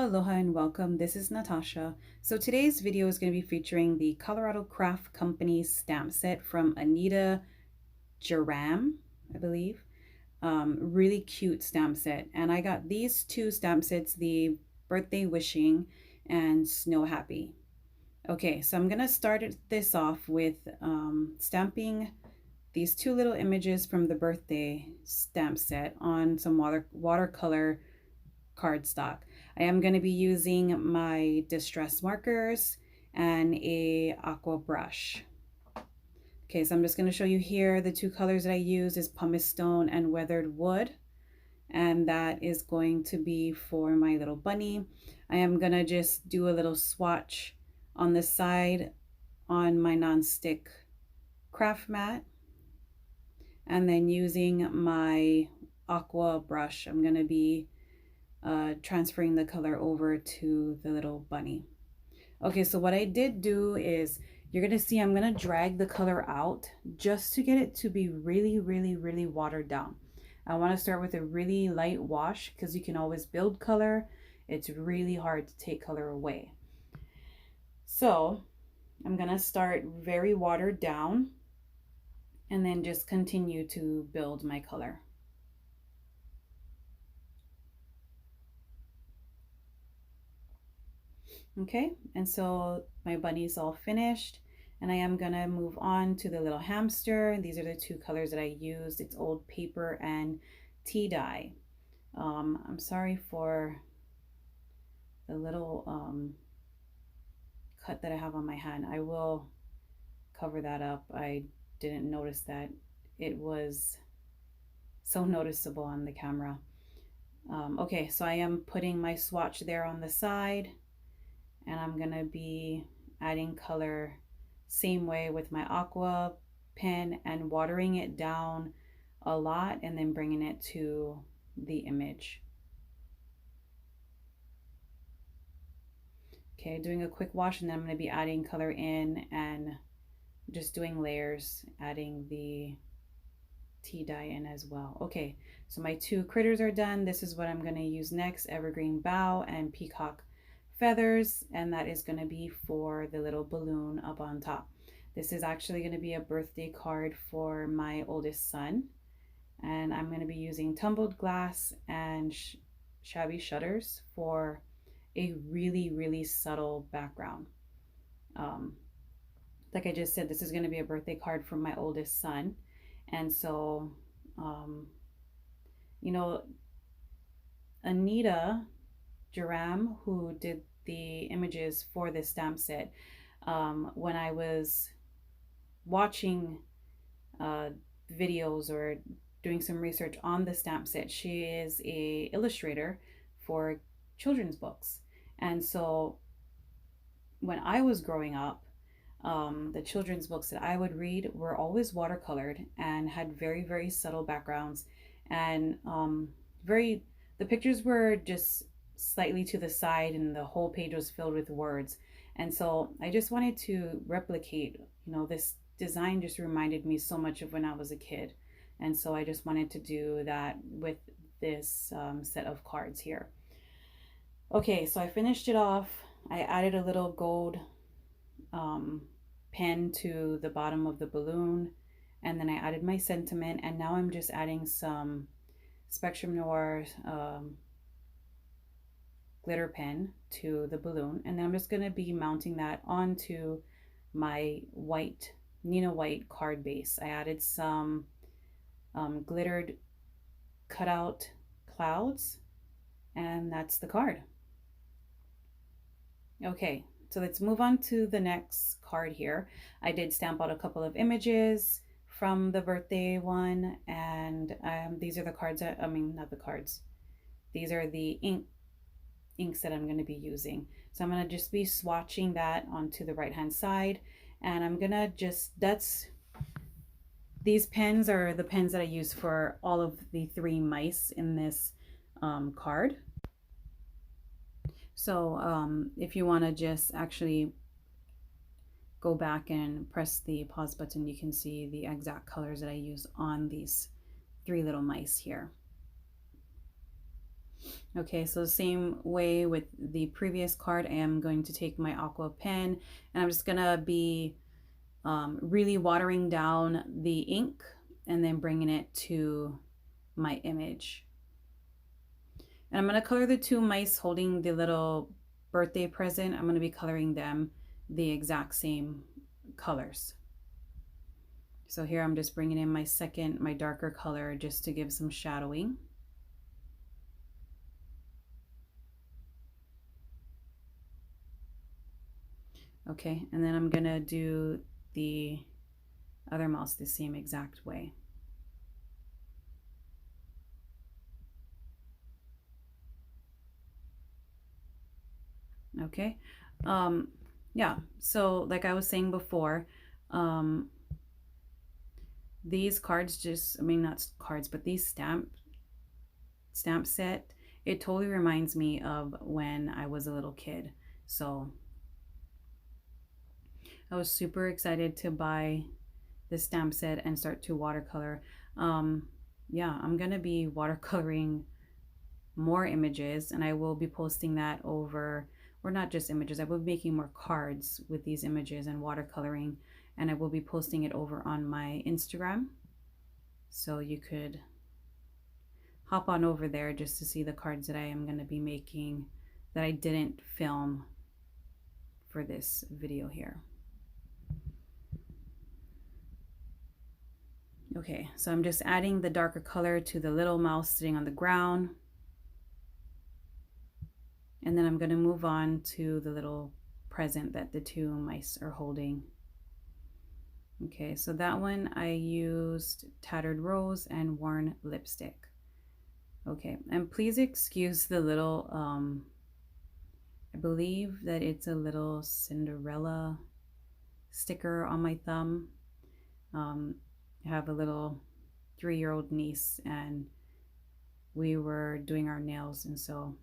Aloha and welcome. This is Natasha. So today's video is going to be featuring the Colorado Craft Company stamp set from Anita Jaram, I believe. Really cute stamp set. And I got these two stamp sets, the Birthday Wishing and Snow Happy. Okay, so I'm going to start this off with stamping these two little images from the birthday stamp set on some watercolor cardstock. I am going to be using my distress markers and a aqua brush. Okay, so I'm just going to show you here the two colors that I use is pumice stone and weathered wood, and that is going to be for my little bunny. I am going to just do a little swatch on the side on my non-stick craft mat, and then using my aqua brush I'm going to be transferring the color over to the little bunny. Okay, so what I did do is you're gonna see I'm gonna drag the color out just to get it to be really watered down. I want to start with a really light wash because you can always build color. It's really hard to take color away. So I'm gonna start very watered down and then just continue to build my color. Okay, and so my bunny's all finished, and I am gonna move on to the little hamster. These are the two colors that I used. It's old paper and tea dye. I'm sorry for the little cut that I have on my hand. I will cover that up. I didn't notice that it was so noticeable on the camera. Okay, so I am putting my swatch there on the side, and I'm gonna be adding color same way with my aqua pen and watering it down a lot and then bringing it to the image. Okay, doing a quick wash, and then I'm going to be adding color in and just doing layers, adding the tea dye in as well. Okay, so my two critters are done. This is what I'm going to use next: evergreen bough and peacock feathers, and that is going to be for the little balloon up on top. This is actually going to be a birthday card for my oldest son, and I'm going to be using tumbled glass and shabby shutters for a really subtle background. Like I just said, this is going to be a birthday card from my oldest son, and so you know, Anita Jaram, who did the images for this stamp set, when I was watching videos or doing some research on the stamp set, she is a illustrator for children's books. And so when I was growing up, the children's books that I would read were always watercolored and had very subtle backgrounds, and the pictures were just slightly to the side and the whole page was filled with words. And so I just wanted to replicate, this design just reminded me so much of when I was a kid. And so I just wanted to do that with this set of cards here. Okay, so I finished it off. I added a little gold pen to the bottom of the balloon, and then I added my sentiment, and now I'm just adding some Spectrum Noir glitter pen to the balloon, and then I'm just going to be mounting that onto my white Nina White card base. I added some glittered cutout clouds, and that's the card. Okay, so let's move on to the next card here. I did stamp out a couple of images from the birthday one, and these are the cards that, not the cards, these are the inks that I'm going to be using. So I'm going to just be swatching that onto the right hand side, and I'm going to just, these pens are the pens that I use for all of the three mice in this card. So if you want to just actually go back and press the pause button, you can see the exact colors that I use on these three little mice here. Okay, so the same way with the previous card, I am going to take my aqua pen and I'm just gonna be really watering down the ink and then bringing it to my image. And I'm gonna color the two mice holding the little birthday present. I'm gonna be coloring them the exact same colors. So here I'm just bringing in my darker color just to give some shadowing. Okay, and then I'm gonna do the other mouse the same exact way. Okay, yeah, so like I was saying before, these cards just, I mean, not cards, but these stamp set, it totally reminds me of when I was a little kid. So I was super excited to buy this stamp set and start to watercolor. Yeah, I'm gonna be watercoloring more images and I will be posting that over, or not just images, I will be making more cards with these images and watercoloring, and I will be posting it over on my Instagram. So you could hop on over there just to see the cards that I am going to be making that I didn't film for this video here. Okay, so I'm just adding the darker color to the little mouse sitting on the ground. And then I'm going to move on to the little present that the two mice are holding. Okay, so that one I used Tattered Rose and Worn Lipstick. Okay, and please excuse the little, I believe that it's a little Cinderella sticker on my thumb. I have a little 3-year-old niece and we were doing our nails, and so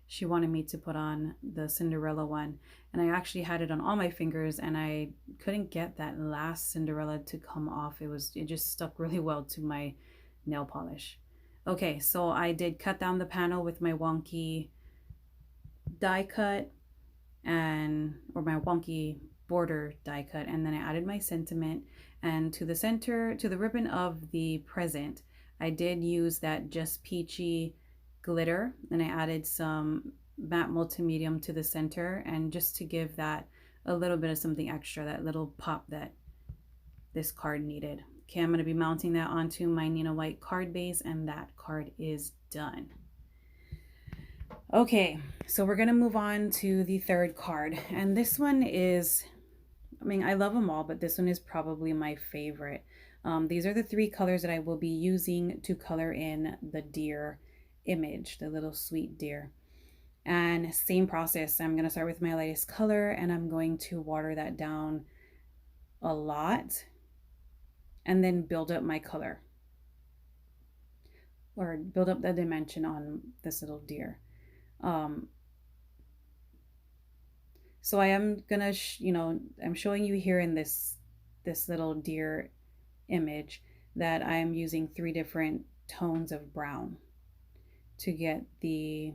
she wanted me to put on the Cinderella one, and I actually had it on all my fingers and I couldn't get that last Cinderella to come off. It just stuck really well to my nail polish. Okay, so I did cut down the panel with my wonky die cut or my wonky border die cut, and then I added my sentiment, and to the center, to the ribbon of the present, I did use that Just Peachy glitter, and I added some matte multimedium to the center, and just to give that a little bit of something extra, that little pop that this card needed. Okay, I'm going to be mounting that onto my Nina White card base, and that card is done. Okay, so we're going to move on to the third card, and this one is, I mean, I love them all, but this one is probably my favorite. These are the 3 colors that I will be using to color in the deer image, the little sweet deer. And same process, I'm going to start with my lightest color and I'm going to water that down a lot and then build up my color, or build up the dimension on this little deer. So I am gonna, I'm showing you here in this little deer image that I am using 3 different tones of brown to get the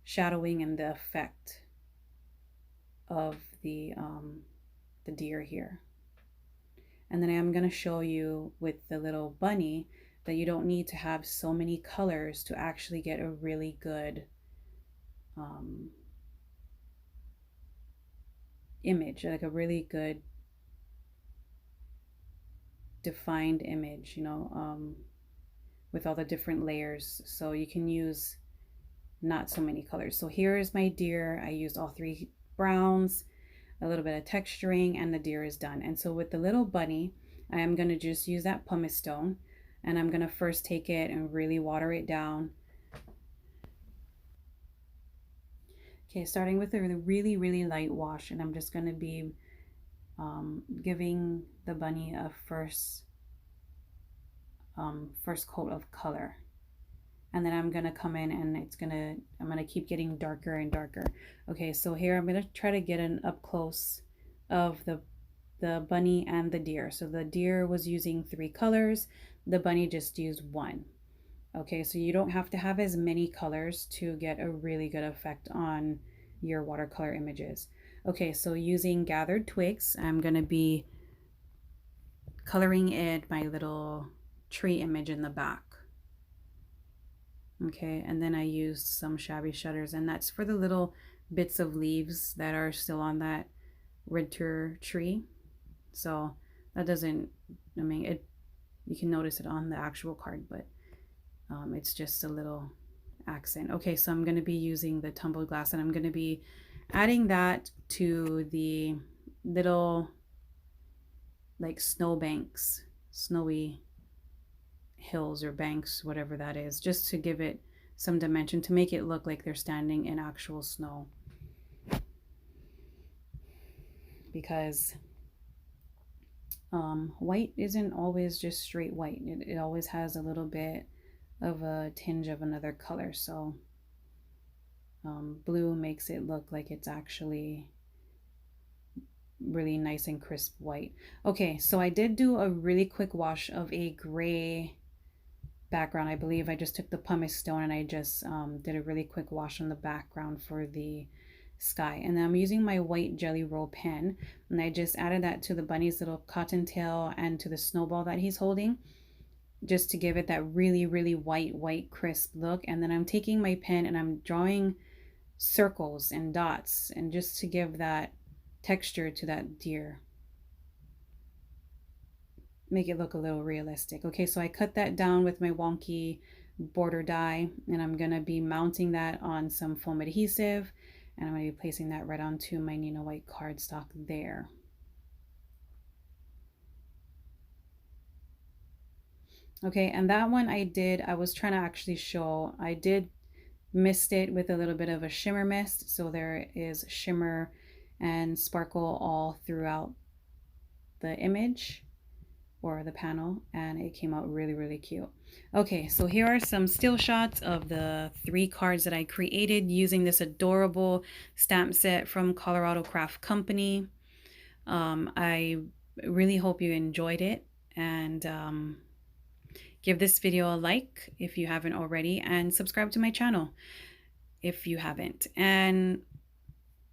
shadowing and the effect of the deer here. And then I am going to show you with the little bunny that you don't need to have so many colors to actually get a really good image, like a really good defined image, with all the different layers. So you can use not so many colors. So here is my deer. I used all 3 browns, a little bit of texturing, and the deer is done. And so with the little bunny, I am going to just use that pumice stone, and I'm going to first take it and really water it down. Okay, starting with a really, really light wash, and I'm just going to be giving the bunny a first coat of color. And then I'm gonna come in and I'm gonna keep getting darker and darker. Okay, so here I'm gonna try to get an up close of the bunny and the deer. So the deer was using 3 colors, the bunny just used 1. Okay, so you don't have to have as many colors to get a really good effect on your watercolor images. Okay, so using gathered twigs, I'm going to be coloring in my little tree image in the back. Okay, and then I used some shabby shutters, and that's for the little bits of leaves that are still on that winter tree. So that doesn't, I mean, you can notice it on the actual card, but it's just a little accent. Okay, so I'm going to be using the tumbled glass, and I'm going to be adding that to the little like snowbanks, snowy hills or banks, whatever that is, just to give it some dimension, to make it look like they're standing in actual snow. Because white isn't always just straight white. It always has a little bit of a tinge of another color. So blue makes it look like it's actually really nice and crisp white. Okay, so I did do a really quick wash of a gray background. I believe I just took the pumice stone and I just did a really quick wash on the background for the sky. And then I'm using my white jelly roll pen, and I just added that to the bunny's little cottontail and to the snowball that he's holding, just to give it that really, really white, crisp look. And then I'm taking my pen and I'm drawing circles and dots, and just to give that texture to that deer, make it look a little realistic. Okay, so I cut that down with my wonky border die, and I'm gonna be mounting that on some foam adhesive, and I'm gonna be placing that right onto my Nina White cardstock there. Okay, and that one I was trying to actually show, I did mist it with a little bit of a shimmer mist, so there is shimmer and sparkle all throughout the image or the panel, and it came out really, really cute. Okay, so here are some still shots of the 3 cards that I created using this adorable stamp set from Colorado Craft Company. I really hope you enjoyed it, and give this video a like if you haven't already, and subscribe to my channel if you haven't, and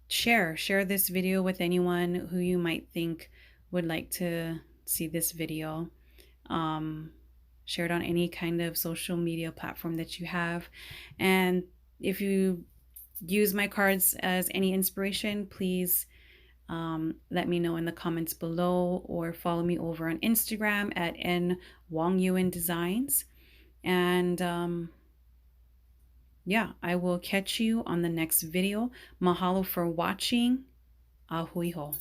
share this video with anyone who you might think would like to see this video. Share it on any kind of social media platform that you have, and if you use my cards as any inspiration, please let me know in the comments below, or follow me over on Instagram at nwongyuan.designs. And yeah, I will catch you on the next video. Mahalo for watching. Ahui ho.